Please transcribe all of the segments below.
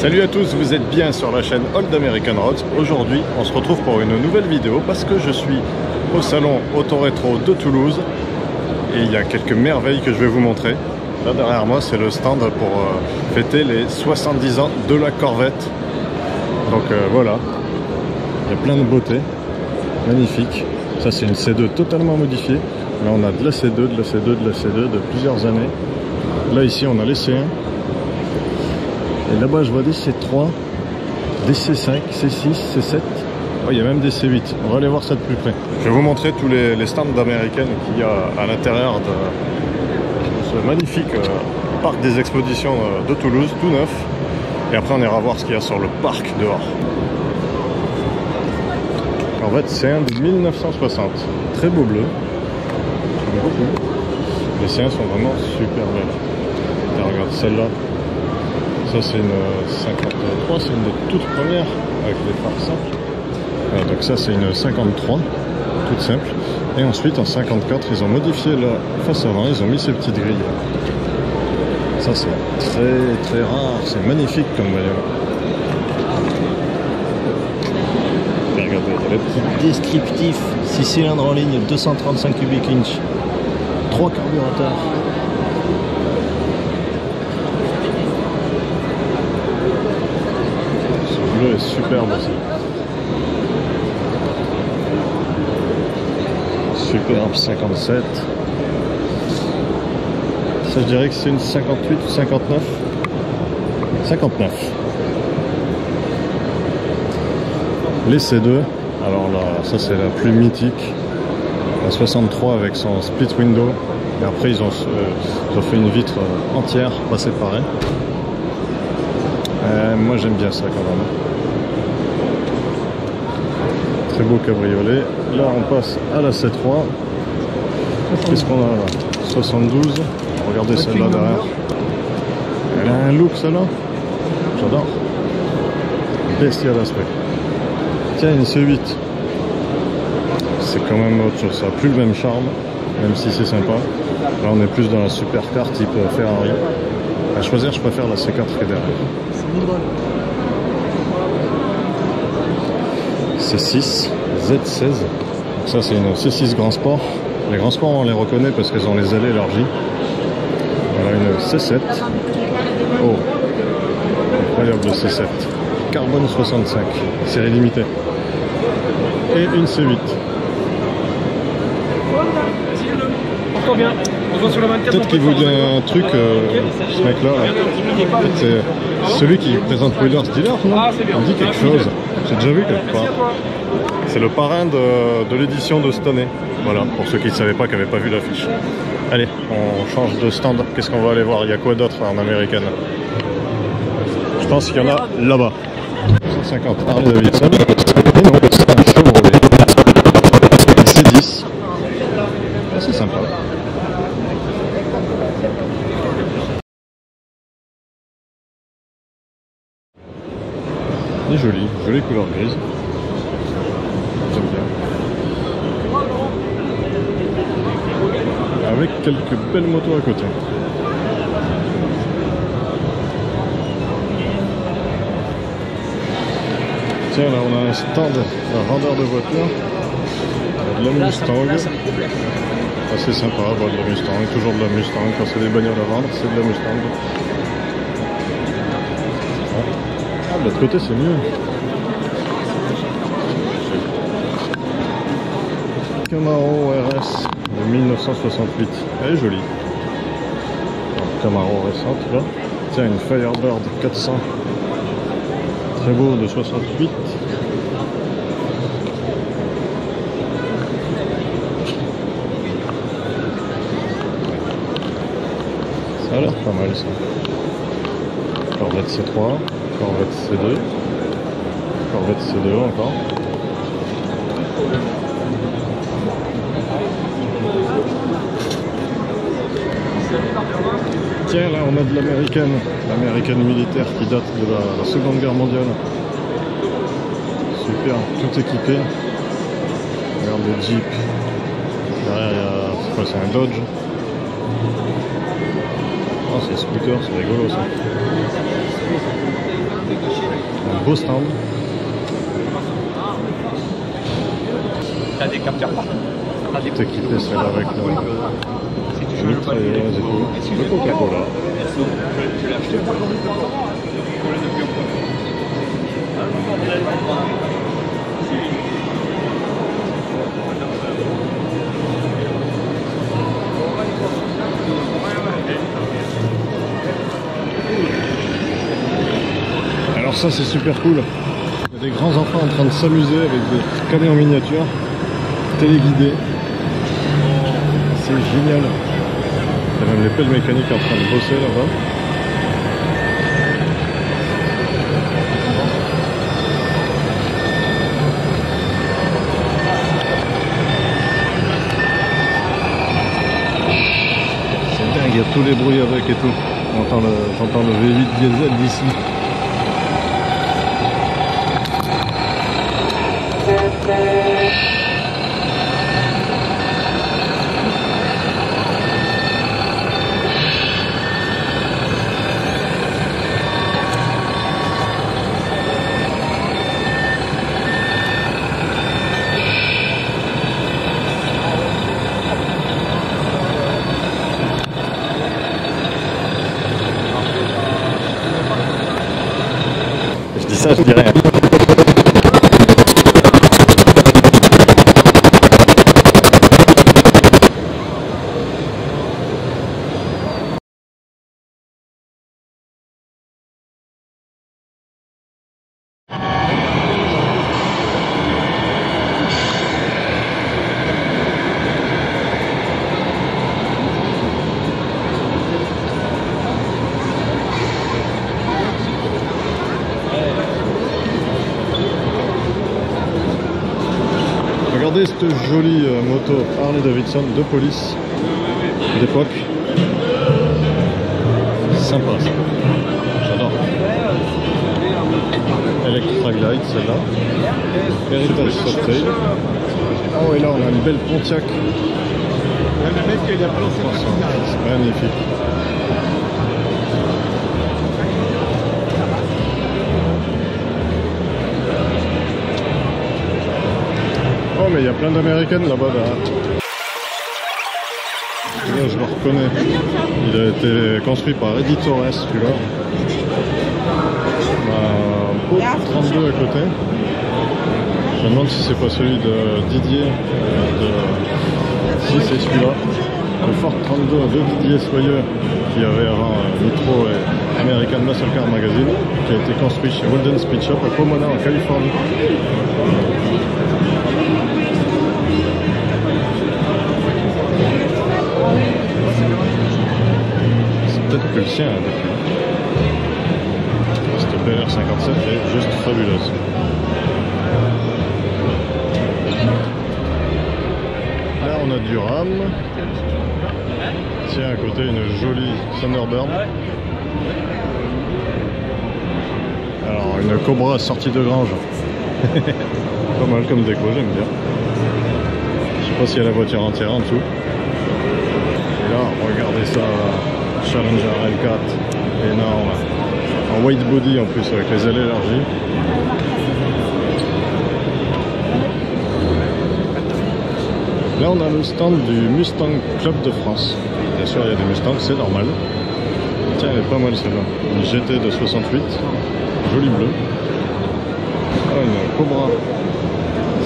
Salut à tous, vous êtes bien sur la chaîne Old American Roads. Aujourd'hui, on se retrouve pour une nouvelle vidéo parce que je suis au salon Auto Rétro de Toulouse et il y a quelques merveilles que je vais vous montrer. Là derrière moi, c'est le stand pour fêter les 70 ans de la Corvette. Donc voilà, il y a plein de beautés, magnifique. Ça c'est une C2 totalement modifiée. Là on a de la C2, de la C2, de la C2 de plusieurs années. Là ici on a les C1. Et là-bas je vois des C3, des C5, C6, C7. Oh, il y a même des C8. On va aller voir ça de plus près. Je vais vous montrer tous les stands d'américaines qu'il y a à l'intérieur de ce magnifique parc des expositions de Toulouse, tout neuf. Et après on ira voir ce qu'il y a sur le parc dehors. En fait c'est un de 1960. Très beau bleu. J'aime beaucoup. Les C1 sont vraiment super belles. Et regarde celle-là. Ça c'est une 53, c'est une des toutes premières avec les phares simples. Donc ça c'est une 53, toute simple. Et ensuite en 54 ils ont modifié la face avant, ils ont mis ces petites grilles. Ça c'est très rare, c'est magnifique comme bagnole. Et regardez, il y a le petit descriptif, 6 cylindres en ligne, 235 cubic inch, 3 carburateurs. Le bleu est superbe aussi. Superbe 57. Ça je dirais que c'est une 58 ou 59. 59. Les C2. Alors là, ça c'est la plus mythique. La 63 avec son split window. Et après ils ont fait une vitre entière, pas séparée. Moi j'aime bien ça quand même. Très beau cabriolet. Là on passe à la C3. Qu'est-ce qu'on a là? 72. Regardez celle-là derrière. Elle a un look celle-là. J'adore. Bestial aspect. Tiens, une C8. C'est quand même autre chose. Ça n'a plus le même charme, même si c'est sympa. Là on est plus dans la supercar type Ferrari. À choisir, je préfère la C4 qui est derrière. C6, Z16. Donc ça c'est une C6 Grand Sport. Les Grands Sports on les reconnaît parce qu'elles ont les allées élargies. Voilà une C7. Oh, incroyable le C7. Carbone 65, série limitée. Et une C8. Encore bien. Peut-être qu'il vous dit un truc, ce mec-là. C'est celui qui présente Wheelers Dealer, non? On dit quelque chose. J'ai déjà vu quelque part. C'est le parrain de l'édition de cette année. Voilà, pour ceux qui ne savaient pas, qui n'avaient pas vu l'affiche. Allez, on change de stand. Qu'est-ce qu'on va aller voir? Il y a quoi d'autre en américaine? Je pense qu'il y en a là-bas. 150 Harley Davidson. Et non, c'est un Chevrolet. C10. Ah, c'est sympa. Et jolie couleur grise. J'aime bien. Avec quelques belles motos à côté. Tiens, là on a un stand d'un vendeur de voitures. De la Mustang. Assez sympa, de la Mustang, toujours de la Mustang. Quand c'est des bagnoles à vendre, c'est de la Mustang. Ah, de l'autre côté c'est mieux. Camaro RS de 1968. Elle est jolie. Camaro récente là. Tiens, une Firebird 400. Très beau de 68. Ça a l'air pas mal ça. Corvette C3, Corvette C2, Corvette C2 encore. Tiens, là on a de l'américaine militaire qui date de la Seconde Guerre mondiale. Super, tout équipé. Regarde le Jeep. Derrière, il y a, c'est quoi, c'est un Dodge. Oh, c'est scooter, c'est rigolo ça. Un beau stand. T'as des capteurs partout. Tout équipé, celle avec la mitrailleuse et tout. Le Coca-Cola. Je l'ai acheté pour Alors ça c'est super cool. Il y a des grands enfants en train de s'amuser avec des cadets en miniature, téléguidés. C'est génial. Il y a même les pelles mécaniques en train de bosser là-bas. C'est dingue, il y a tous les bruits avec et tout. T'entends le V8 diesel d'ici. Je dis ça, je dis rien. Regardez cette jolie moto Harley Davidson de police d'époque. Sympa ça. J'adore. Electra Glide celle-là. Heritage Softail. Oh et là on a une belle Pontiac. C'est magnifique. Oh mais il y a plein d'américaines là-bas derrière. Là je le reconnais. Il a été construit par Eddie Torres celui-là. On a un beau 32 à côté. Je me demande si c'est pas celui de Didier. Si c'est celui-là. Le Ford 32 de Didier Soyeux qui avait avant Nitro et American Muscle Car Magazine, qui a été construit chez Golden Speed Shop à Pomona en Californie. C'est peut-être que le sien a depuis. Cette BR57 est juste fabuleuse. Là on a du RAM. Tiens, à côté une jolie Thunderbird. Alors une Cobra sortie de grange. Pas mal comme déco, j'aime bien. Je sais pas s'il y a la voiture entière en dessous. Et là, regardez ça, Challenger L4, énorme. En white body en plus avec les ailes élargies. Là on a le stand du Mustang Club de France. Bien sûr il y a des Mustangs, c'est normal. Tiens, elle est pas mal celle-là. Une GT de 68, joli bleu. Ah, une Cobra.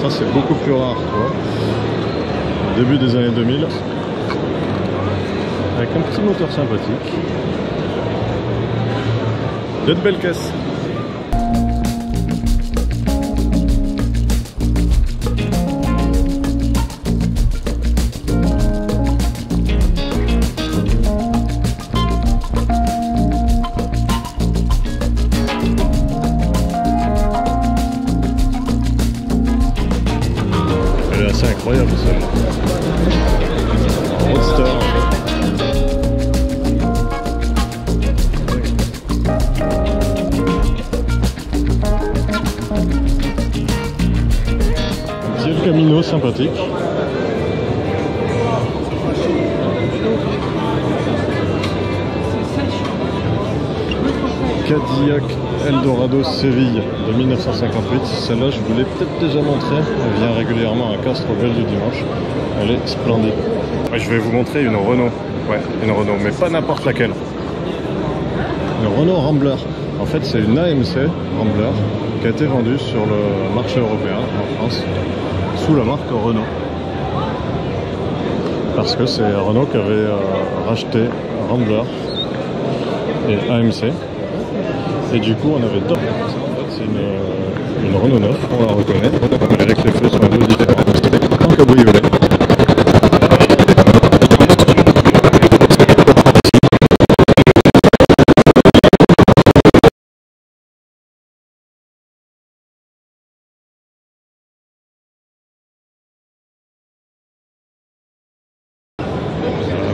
Ça c'est beaucoup plus rare, tu vois. Début des années 2000. Avec un petit moteur sympathique. De belles caisses. C'est incroyable celle-là. Roadster. Un petit El Camino sympathique. Cadillac Eldorado Séville de 1958. Celle-là, je vous l'ai peut-être déjà montrée. Elle vient régulièrement à Castres au Belle du Dimanche. Elle est splendide. Ouais, je vais vous montrer une Renault. Ouais, une Renault, mais pas n'importe laquelle. Une Renault Rambler. En fait, c'est une AMC Rambler qui a été vendue sur le marché européen en France sous la marque Renault. Parce que c'est Renault qui avait racheté Rambler et AMC. Et du coup, on avait deux. En fait, c'est une Renault 9, on la reconnaît, avec les feux sont un peu différents. En cabriolet.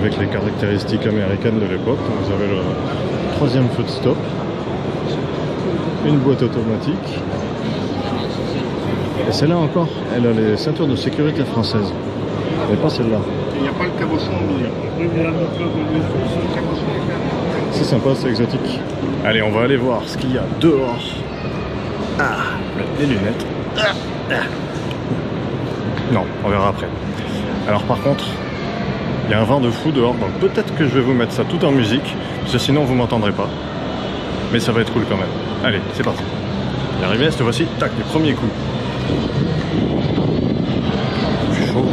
Avec les caractéristiques américaines de l'époque, vous avez le troisième feu de stop, une boîte automatique, et celle-là encore, elle a les ceintures de sécurité françaises, mais pas celle-là. Il n'y a pas le cabochon en milieu. C'est sympa, c'est exotique. Allez, on va aller voir ce qu'il y a dehors. Ah, les lunettes. Non, on verra après. Alors par contre, il y a un vent de fou dehors, donc peut-être que je vais vous mettre ça tout en musique, parce que sinon vous m'entendrez pas. Mais ça va être cool quand même. Allez, c'est parti. On est arrivé, cette fois-ci, tac, les premiers coups. Chaud.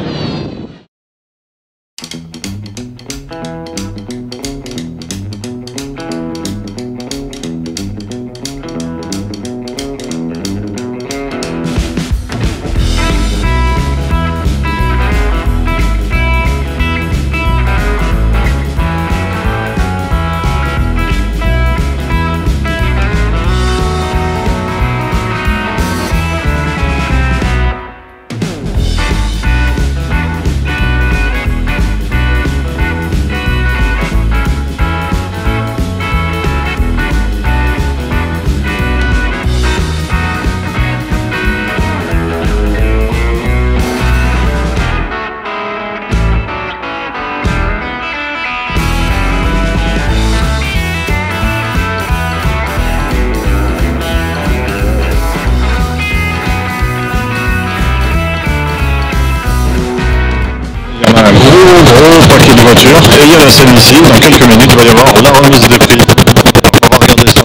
Gros paquet de voitures et il y a la scène ici, dans quelques minutes il va y avoir la remise de prix. Alors, on va regarder ça.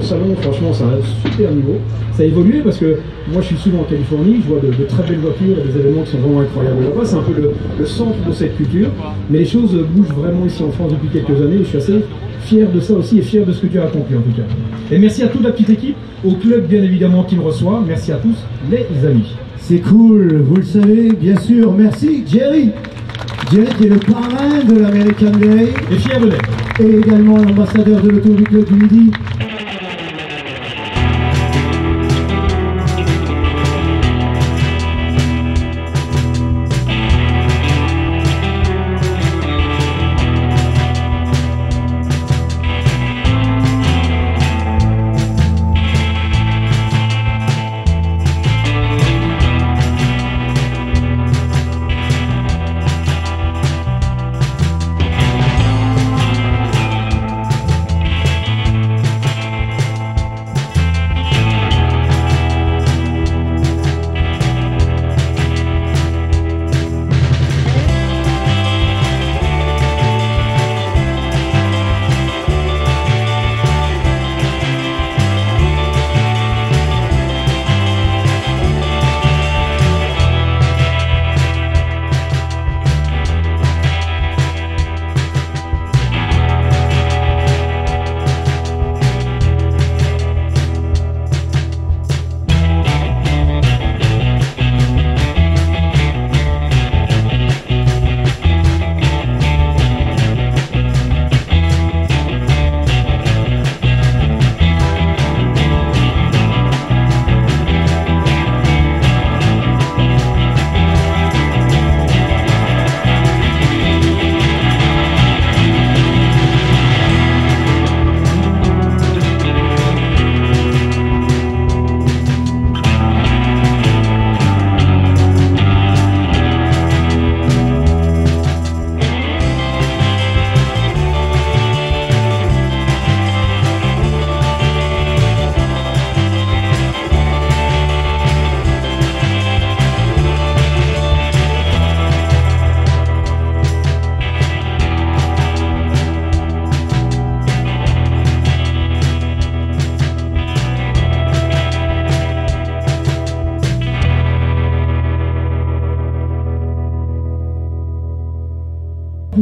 Salon, franchement, c'est un super niveau. Ça a évolué parce que moi je suis souvent en Californie, je vois de très belles voitures et des événements qui sont vraiment incroyables là-bas. C'est un peu le centre de cette culture. Mais les choses bougent vraiment ici en France depuis quelques années et je suis assez fier de ça aussi et fier de ce que tu as accompli en tout cas. Et merci à toute la petite équipe, au club bien évidemment qui me reçoit. Merci à tous les amis. C'est cool, vous le savez, bien sûr. Merci Jerry. Jerry qui est le parrain de l'American Day. Et fier de l'être. Et également l'ambassadeur de l'Automobile Club du Midi.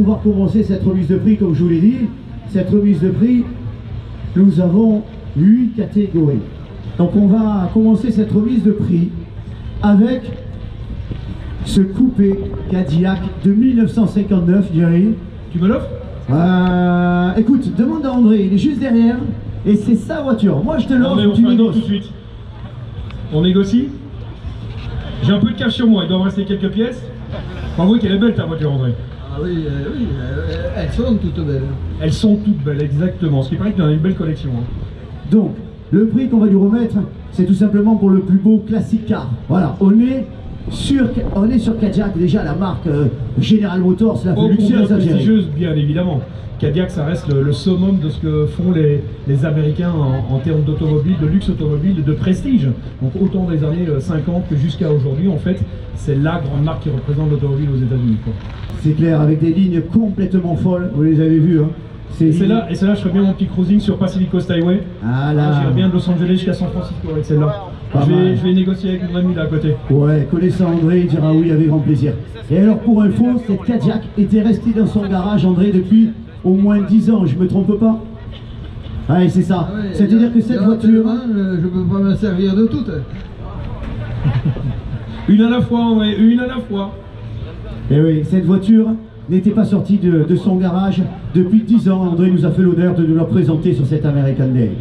pouvoir commencer cette remise de prix, comme je vous l'ai dit. Cette remise de prix, nous avons 8 catégories. Donc on va commencer cette remise de prix avec ce coupé Cadillac de 1959, Jerry. Tu me l'offres? Écoute, demande à André, il est juste derrière et c'est sa voiture. Moi je te l'offre, On tu fait un don tout négocies. de suite. On négocie? J'ai un peu de cash sur moi, il doit me rester quelques pièces. Avouez qu'elle est belle ta voiture, André. Ah oui, elles sont toutes belles. Elles sont toutes belles, exactement. Ce qui paraît qu'il y en a une belle collection. Hein. Donc, le prix qu'on va lui remettre, c'est tout simplement pour le plus beau classic car. Voilà, on est sur Cadillac, déjà la marque General Motors, la plus luxueuse à gérer. Prestigieuse, bien évidemment. Cadillac, ça reste le summum de ce que font les Américains en termes d'automobile, de luxe automobile, de prestige. Donc autant des années 50 que jusqu'à aujourd'hui, en fait, c'est la grande marque qui représente l'automobile aux États-Unis. C'est clair, avec des lignes complètement folles, vous les avez vues. Hein. Et c'est là, je ferais bien mon petit cruising sur Pacific Coast Highway. Ah là. J'irais bien de Los Angeles jusqu'à San Francisco avec celle-là. Je vais négocier avec mon ami là à côté. Ouais, connaissant André, il dira oui avec grand plaisir. Et alors pour info, cette Cadillac était restée dans son garage, André, depuis au moins 10 ans, je me trompe pas? Ouais, c'est ça. Ah ouais, C'est-à-dire que cette voiture... je peux pas me servir de toutes. Une à la fois, André, une à la fois. Et oui, cette voiture n'était pas sortie de son garage depuis 10 ans. André nous a fait l'honneur de nous la présenter sur cette American Day.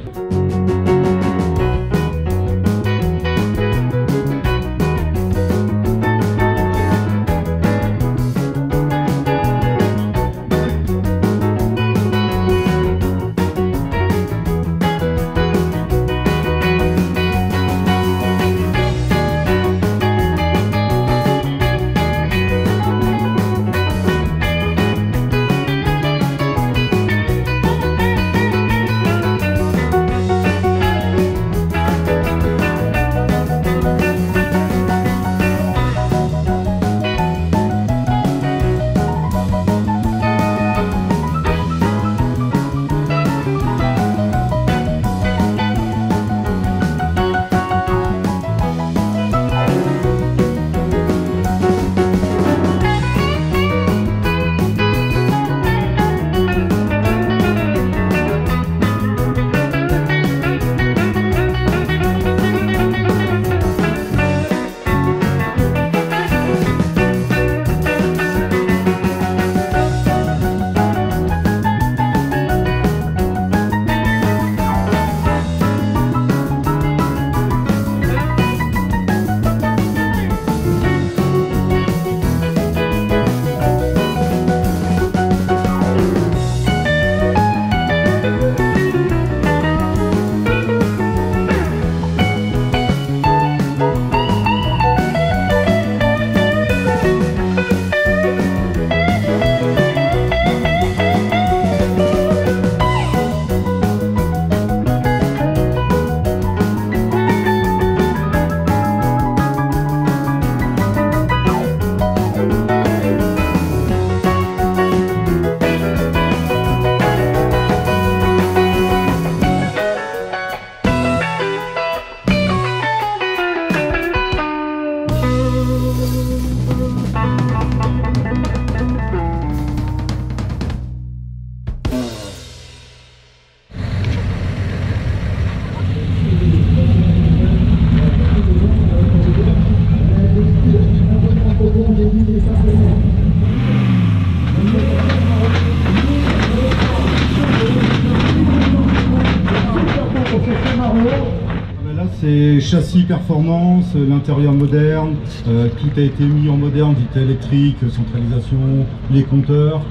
C'est châssis performance, l'intérieur moderne, tout a été mis en moderne, vitesse électrique, centralisation, les compteurs,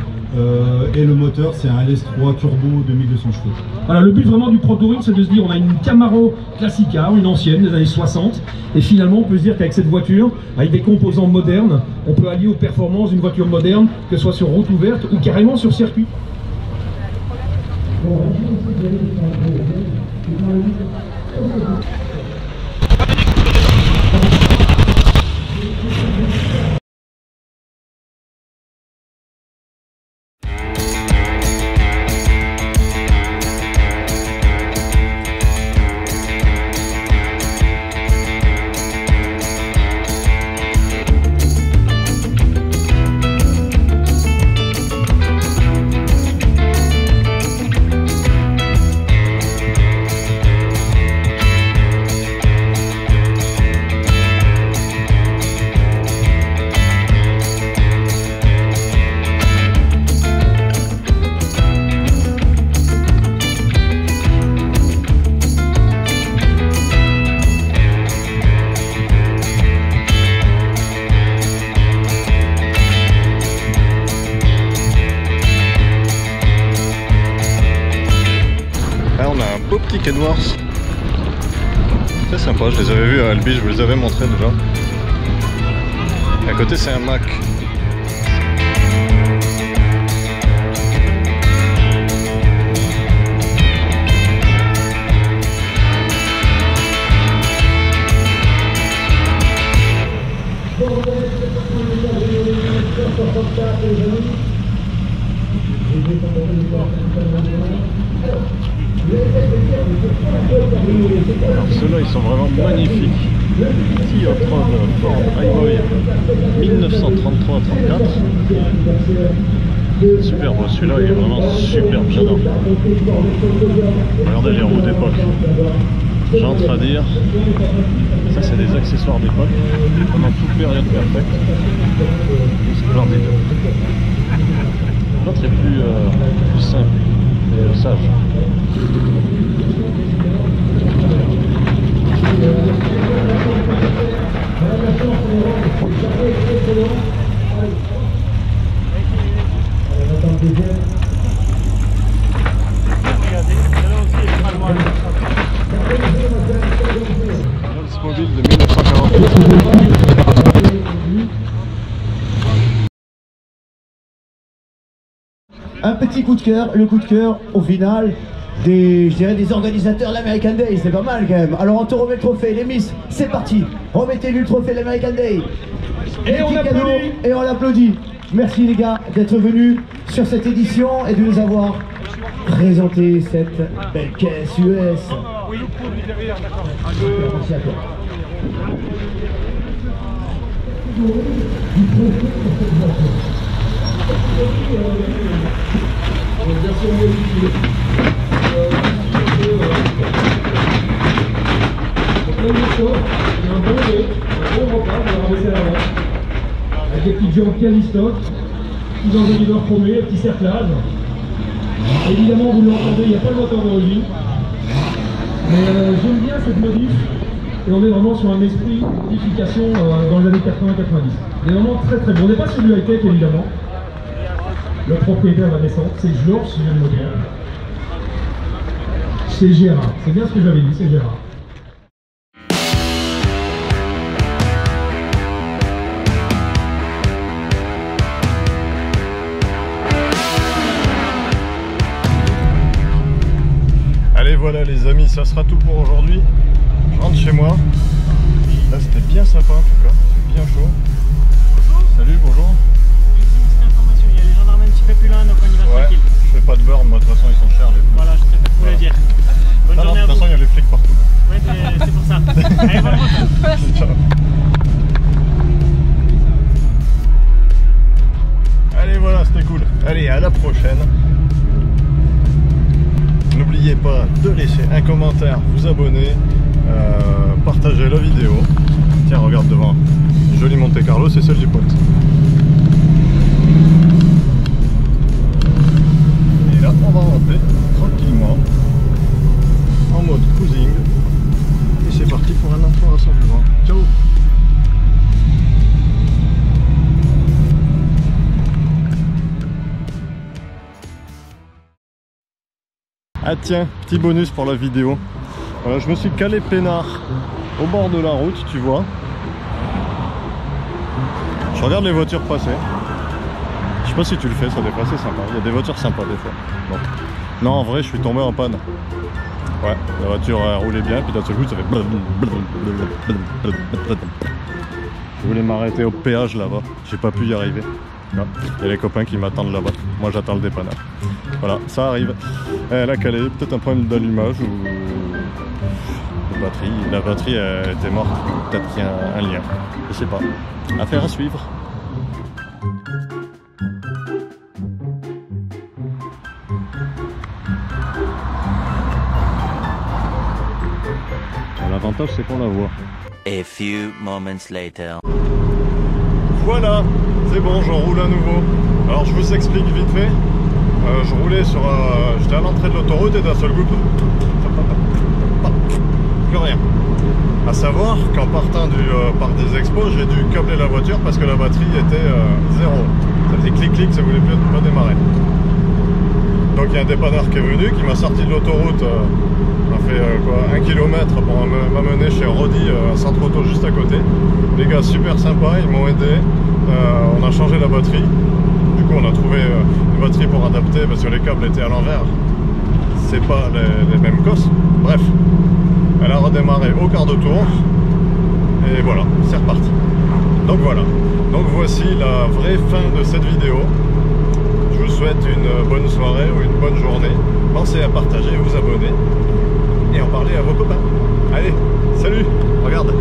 et le moteur c'est un LS3 turbo de 1200 chevaux. Voilà, le but vraiment du Pro Touring, c'est de se dire on a une Camaro Classica, une ancienne des années 60, et finalement on peut se dire qu'avec cette voiture, avec des composants modernes, on peut allier aux performances d'une voiture moderne, que ce soit sur route ouverte ou carrément sur circuit. Cosworth. C'est sympa, je les avais vus à Albi, je vous les avais montrés déjà. Et à côté c'est un Mac. Alors ceux-là ils sont vraiment magnifiques. Petit off-road Ford Highboy 1933-34. Super beau, celui-là il est vraiment superbe, j'adore. Regardez les roues d'époque. J'entre à dire, ça c'est des accessoires d'époque, pendant toute période perfecte. Splendide. L'autre est plus simple et sage. Oldsmobile de 1948. Un petit coup de cœur, le coup de cœur au final des, je dirais, des organisateurs de l'American Day, c'est pas mal quand même. Alors on te remet le trophée, les Miss, c'est parti. Remettez-lui le trophée de l'American Day. Et on applaudit. Et on l'applaudit. Merci les gars d'être venus sur cette édition et de nous avoir présenté cette belle caisse US. Merci à toi. Avec des petites jambes calistoc, petits enjoliveurs chromés, petits cerclages. Évidemment, vous l'entendez, il n'y a pas le moteur d'origine. Mais j'aime bien cette modif. Et on est vraiment sur un esprit de modification dans les années 80-90. Il est vraiment très très bon. On n'est pas sur du high-tech évidemment. Le propriétaire va descendre, c'est Georges, si je viens de me tromper. C'est Gérard, c'est bien ce que j'avais dit, c'est Gérard. Allez voilà les amis, ça sera tout pour aujourd'hui. Je rentre chez moi. Là c'était bien sympa en tout cas, c'est bien chaud. Bonjour. Salut, bonjour. Il y a les gendarmes un petit peu plus loin, donc on y va tranquille. Je fais pas de beurre, moi de toute façon ils sont chers les flics. Voilà, je préfère vous le dire. Bonne journée à vous. De toute façon il y a les flics partout. Ouais, c'est pour ça. Allez, bonne route. Ciao. Allez voilà, c'était cool. Allez, à la prochaine. N'oubliez pas de laisser un commentaire, vous abonner, partager la vidéo. Tiens, regarde devant. Jolie Monte Carlo, c'est celle du pote. Et là, on va rentrer tranquillement en mode cruising. Et c'est parti pour un enfant rassemblement. Ciao. Ah tiens, petit bonus pour la vidéo. Voilà, je me suis calé peinard au bord de la route, tu vois. Je regarde les voitures passer. Je sais pas si tu le fais, ça des fois c'est sympa. Il y a des voitures sympas des fois. Bon. Non, en vrai, je suis tombé en panne. Ouais, la voiture a roulé bien, puis d'un seul coup, ça fait... Je voulais m'arrêter au péage là-bas. J'ai pas pu y arriver. Il y a les copains qui m'attendent là-bas. Moi, j'attends le dépannage. Voilà, ça arrive. Elle a calé, peut-être un problème d'allumage ou de batterie. La batterie était morte, peut-être qu'il y a un lien. Je sais pas. Affaire à suivre. L'avantage c'est qu'on la voit. A few moments later. Voilà, c'est bon, j'en roule à nouveau. Alors je vous explique vite fait. Je roulais sur... j'étais à l'entrée de l'autoroute et d'un seul coup... Plus rien. À savoir qu'en partant du parc des expos, j'ai dû câbler la voiture parce que la batterie était zéro. Ça faisait clic-clic, ça voulait plus pas démarrer. Donc il y a un dépanneur qui est venu, qui m'a sorti de l'autoroute On a fait quoi, 1 km pour m'amener chez Rodi, un centre auto juste à côté. Les gars super sympas, ils m'ont aidé. On a changé la batterie. Du coup on a trouvé une batterie pour adapter parce que les câbles étaient à l'envers. C'est pas les mêmes cosses. Bref, elle a redémarré au quart de tour. Et voilà, c'est reparti. Donc voilà. Donc voici la vraie fin de cette vidéo. Je vous souhaite une bonne soirée ou une bonne journée. Pensez à partager, vous abonner et en parler à vos copains. Allez, salut, regarde.